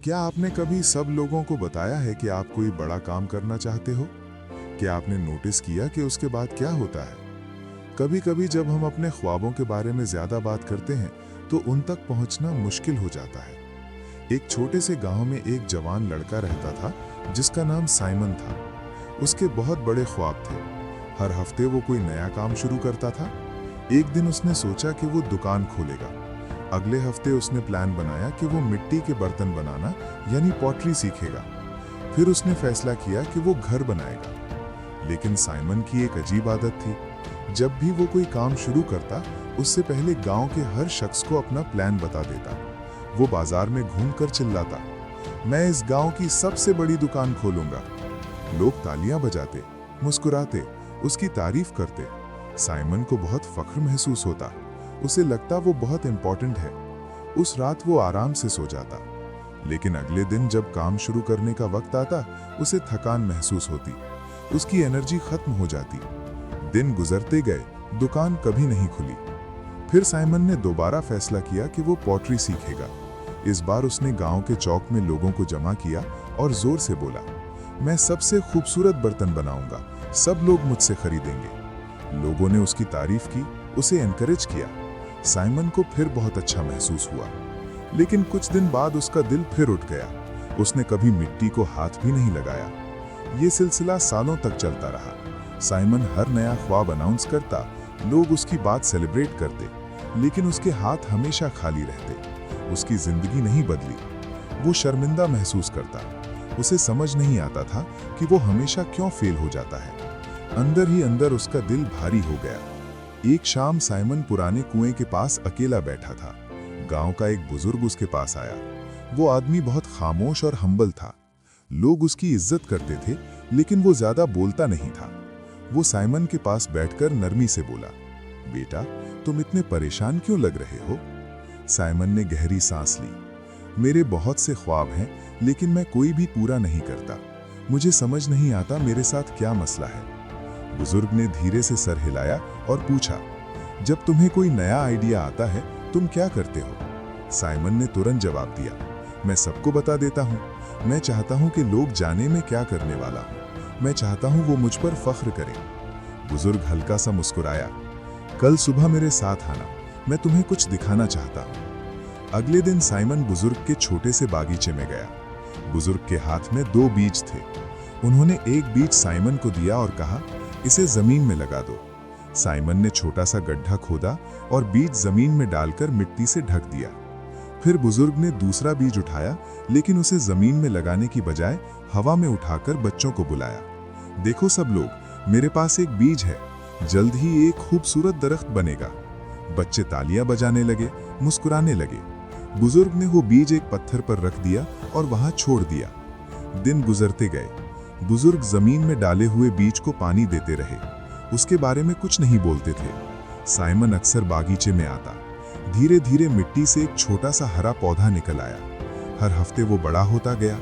क्या आपने कभी सब लोगों को बताया है कि आप कोई बड़ा काम करना चाहते हो? क्या आपने नोटिस किया कि उसके बाद क्या होता है? कभी-कभी जब हम अपने ख्वाबों के बारे में ज्यादा बात करते हैं, तो उन तक पहुंचना मुश्किल हो जाता है। एक छोटे से गांव में एक जवान लड़का रहता था, जिसका नाम साइमन था। उसके बहुत बड़े ख्वाब थे। हर हफ्ते वो कोई नया काम शुरू करता था। एक दिन उसने सोचा कि वो दुकान खोलेगा। अगले हफ्ते उसने प्लान बनाया कि वो मिट्टी के बर्तन बनाना यानी पॉटरी सीखेगा। फिर उसने फैसला किया कि वो घर बनाएगा। लेकिन साइमन की एक अजीब आदत थी। जब भी वो कोई काम शुरू करता, उससे पहले गांव के हर शख्स को अपना प्लान बता देता। वो बाजार में घूमकर चिल्लाता, मैं इस गांव की सबसे बड़ी दुकान खोलूंगा। लोग तालियां बजाते, मुस्कुराते, उसकी तारीफ करते। साइमन को बहुत फख्र महसूस होता। उसे लगता वो बहुत इंपॉर्टेंट है। उस रात वो आराम से सो जाता। लेकिन अगले दिन जब काम शुरू करने का वक्त आता, उसे थकान महसूस होती। उसकी एनर्जी खत्म हो जाती। दिन गुजरते गए, दुकान कभी नहीं खुली। फिर साइमन ने दोबारा फैसला किया कि वो पॉटरी सीखेगा। इस बार उसने गांव के चौक में लोगों को जमा किया और जोर से बोला, मैं सबसे खूबसूरत बर्तन बनाऊंगा, सब लोग मुझसे खरीदेंगे। लोगों ने उसकी तारीफ की, उसे एनकरेज किया। साइमन को फिर बहुत अच्छा महसूस हुआ। लेकिन कुछ दिन बाद उसका दिल फिर उठ गया। उसने कभी मिट्टी को हाथ भी नहीं लगाया। ये सिलसिला सालों तक चलता रहा। साइमन हर नया ख्वाब अनाउंस करता, लोग उसकी बात सेलिब्रेट करते, लेकिन उसके हाथ हमेशा खाली रहते। उसकी जिंदगी नहीं बदली। वो शर्मिंदा महसूस करता। उसे समझ नहीं आता था कि वो हमेशा क्यों फेल हो जाता है। अंदर ही अंदर उसका दिल भारी हो गया। एक शाम साइमन पुराने कुएं के पास अकेला बैठा था। गांव का एक बुजुर्ग उसके पास आया। वो आदमी बहुत खामोश और हम्बल था। लोग उसकी इज्जत करते थे, लेकिन वो ज्यादा बोलता नहीं था। वो साइमन के पास बैठकर नरमी से बोला, बेटा, तुम इतने परेशान क्यों लग रहे हो? साइमन ने गहरी सांस ली। मेरे बहुत से ख्वाब हैं, लेकिन मैं कोई भी पूरा नहीं करता। मुझे समझ नहीं आता मेरे साथ क्या मसला है। बुजुर्ग ने धीरे से सर हिलाया और पूछा, जब तुम्हें कोई नया आइडिया आता है, तुम क्या करते हो? साइमन ने तुरंत जवाब दिया, मैं सबको बता देता हूँ। मैं चाहता हूँ कि लोग जाने मैं क्या करने वाला हूँ। मैं चाहता हूँ वो मुझ पर फख्र करें। बुजुर्ग हल्का सा मुस्कुराया, कल सुबह मेरे साथ आना, मैं तुम्हें कुछ दिखाना चाहता हूँ। अगले दिन साइमन बुजुर्ग के छोटे से बागीचे में गया। बुजुर्ग के हाथ में 2 बीज थे। उन्होंने एक बीज साइमन को दिया और कहा, इसे जमीन में लगा दो। साइमन ने छोटा सा गड्ढा खोदा और बीज जमीन में डालकर मिट्टी से ढक दिया। फिर बुजुर्ग ने दूसरा बीज उठाया, लेकिन उसे जमीन में लगाने की बजाय हवा में उठाकर बच्चों को बुलाया, देखो सब लोग, मेरे पास एक बीज है, जल्द ही एक खूबसूरत दरख्त बनेगा। बच्चे तालियां बजाने लगे, मुस्कुराने लगे। बुजुर्ग ने वो बीज एक पत्थर पर रख दिया और वहां छोड़ दिया। दिन गुजरते गए। बुजुर्ग जमीन में डाले हुए बीज को पानी देते रहे। उसके बारे में कुछ नहीं बोलते थे। साइमन अक्सर बागीचे में आता। धीरे धीरे मिट्टी से एक छोटा सा हरा पौधा निकल आया। हर हफ्ते वो बड़ा होता गया।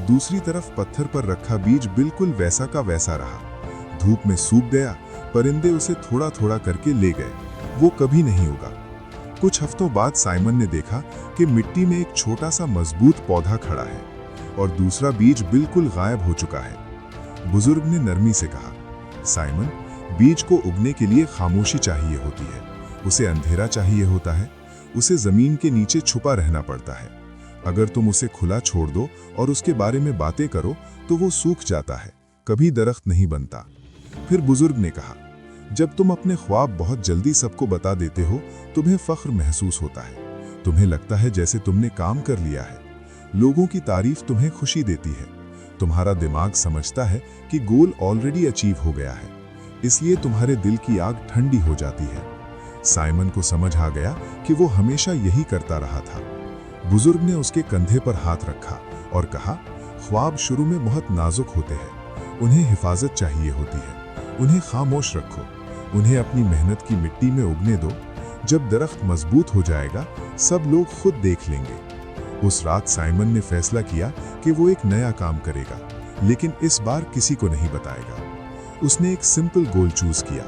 दूसरी तरफ पत्थर पर रखा बीज बिल्कुल वैसा का वैसा रहा। धूप में सूख गया। परिंदे उसे थोड़ा थोड़ा करके ले गए। वो कभी नहीं उगा। कुछ हफ्तों बाद साइमन ने देखा कि मिट्टी में एक छोटा सा मजबूत पौधा खड़ा है और दूसरा बीज बिल्कुल गायब हो चुका है। बुजुर्ग ने नरमी से कहा, साइमन, बीज को उगने के लिए खामोशी चाहिए होती है, उसे अंधेरा चाहिए होता है, उसे जमीन के नीचे छुपा रहना पड़ता है। अगर तुम उसे खुला छोड़ दो और उसके बारे में बातें करो तो वो सूख जाता है, कभी दरख्त नहीं बनता। फिर बुजुर्ग ने कहा, जब तुम अपने ख्वाब बहुत जल्दी सबको बता देते हो, तुम्हें फख्र महसूस होता है। तुम्हें लगता है जैसे तुमने काम कर लिया है। लोगों की तारीफ तुम्हें खुशी देती है। तुम्हारा दिमाग समझता है कि गोल ऑलरेडी अचीव हो गया है, इसलिए तुम्हारे दिल की आग ठंडी हो जाती है। साइमन को समझ आ गया कि वो हमेशा यही करता रहा था। बुजुर्ग ने उसके कंधे पर हाथ रखा और कहा, ख्वाब शुरू में बहुत नाजुक होते हैं, उन्हें हिफाजत चाहिए होती है, उन्हें खामोश रखो, उन्हें अपनी मेहनत की मिट्टी में उगने दो। जब दरख्त मजबूत हो जाएगा, सब लोग खुद देख लेंगे। उस रात साइमन ने फैसला किया कि वो एक नया काम करेगा, लेकिन इस बार किसी को नहीं बताएगा। उसने एक सिंपल गोल चूज किया,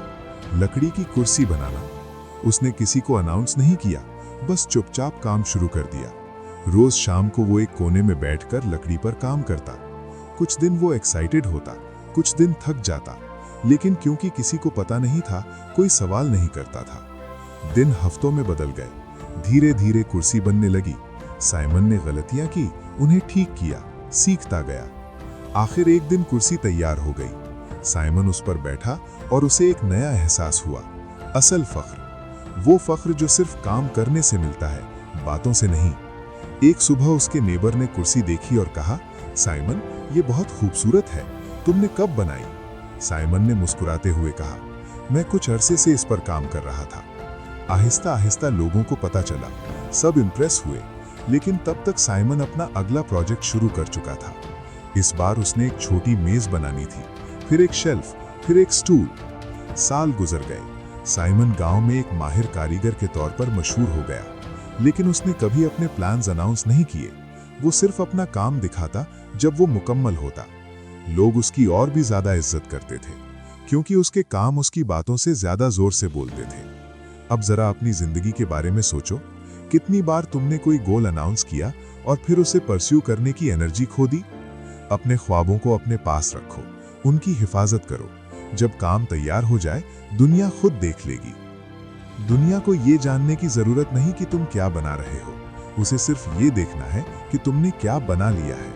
लकड़ी की कुर्सी बनाना। उसने किसी को अनाउंस नहीं किया, बस चुपचाप काम शुरू कर दिया। रोज शाम को वो एक कोने में बैठकर लकड़ी पर काम करता। कुछ दिन वो एक्साइटेड होता, कुछ दिन थक जाता, लेकिन क्योंकि किसी को पता नहीं था, कोई सवाल नहीं करता था। दिन हफ्तों में बदल गए, धीरे धीरे कुर्सी बनने लगी। साइमन ने गलतियां की, उन्हें ठीक किया, सीखता गया। आखिर एक दिन कुर्सी तैयार हो गई। साइमन उस पर बैठा और उसे एक नया एहसास हुआ, असल फख्र, वो फख्र जो सिर्फ काम करने से मिलता है, बातों से नहीं। एक सुबह उसके नेबर ने कुर्सी देखी और कहा, साइमन, ये बहुत खूबसूरत है, तुमने कब बनाई? साइमन ने मुस्कुराते हुए कहा, मैं कुछ अरसे से इस पर काम कर रहा था। आहिस्ता आहिस्ता लोगों को पता चला, सब इंप्रेस हुए, लेकिन तब तक साइमन अपना अगला प्रोजेक्ट शुरू कर चुका था। इस बार उसने एक छोटी मेज बनानी थी, फिर एक शेल्फ, फिर एक स्टूल। साल गुजर गए। साइमन गांव में एक माहिर कारीगर के तौर पर मशहूर हो गया, लेकिन उसने कभी अपने प्लान्स अनाउंस नहीं किए। वो सिर्फ अपना काम दिखाता जब वो मुकम्मल होता। लोग उसकी और भी ज्यादा इज्जत करते थे, क्योंकि उसके काम उसकी बातों से ज्यादा जोर से बोलते थे। अब जरा अपनी जिंदगी के बारे में सोचो, कितनी बार तुमने कोई गोल अनाउंस किया और फिर उसे परस्यू करने की एनर्जी खो दी? अपने ख्वाबों को अपने पास रखो, उनकी हिफाजत करो। जब काम तैयार हो जाए, दुनिया खुद देख लेगी। दुनिया को ये जानने की जरूरत नहीं कि तुम क्या बना रहे हो, उसे सिर्फ ये देखना है कि तुमने क्या बना लिया है।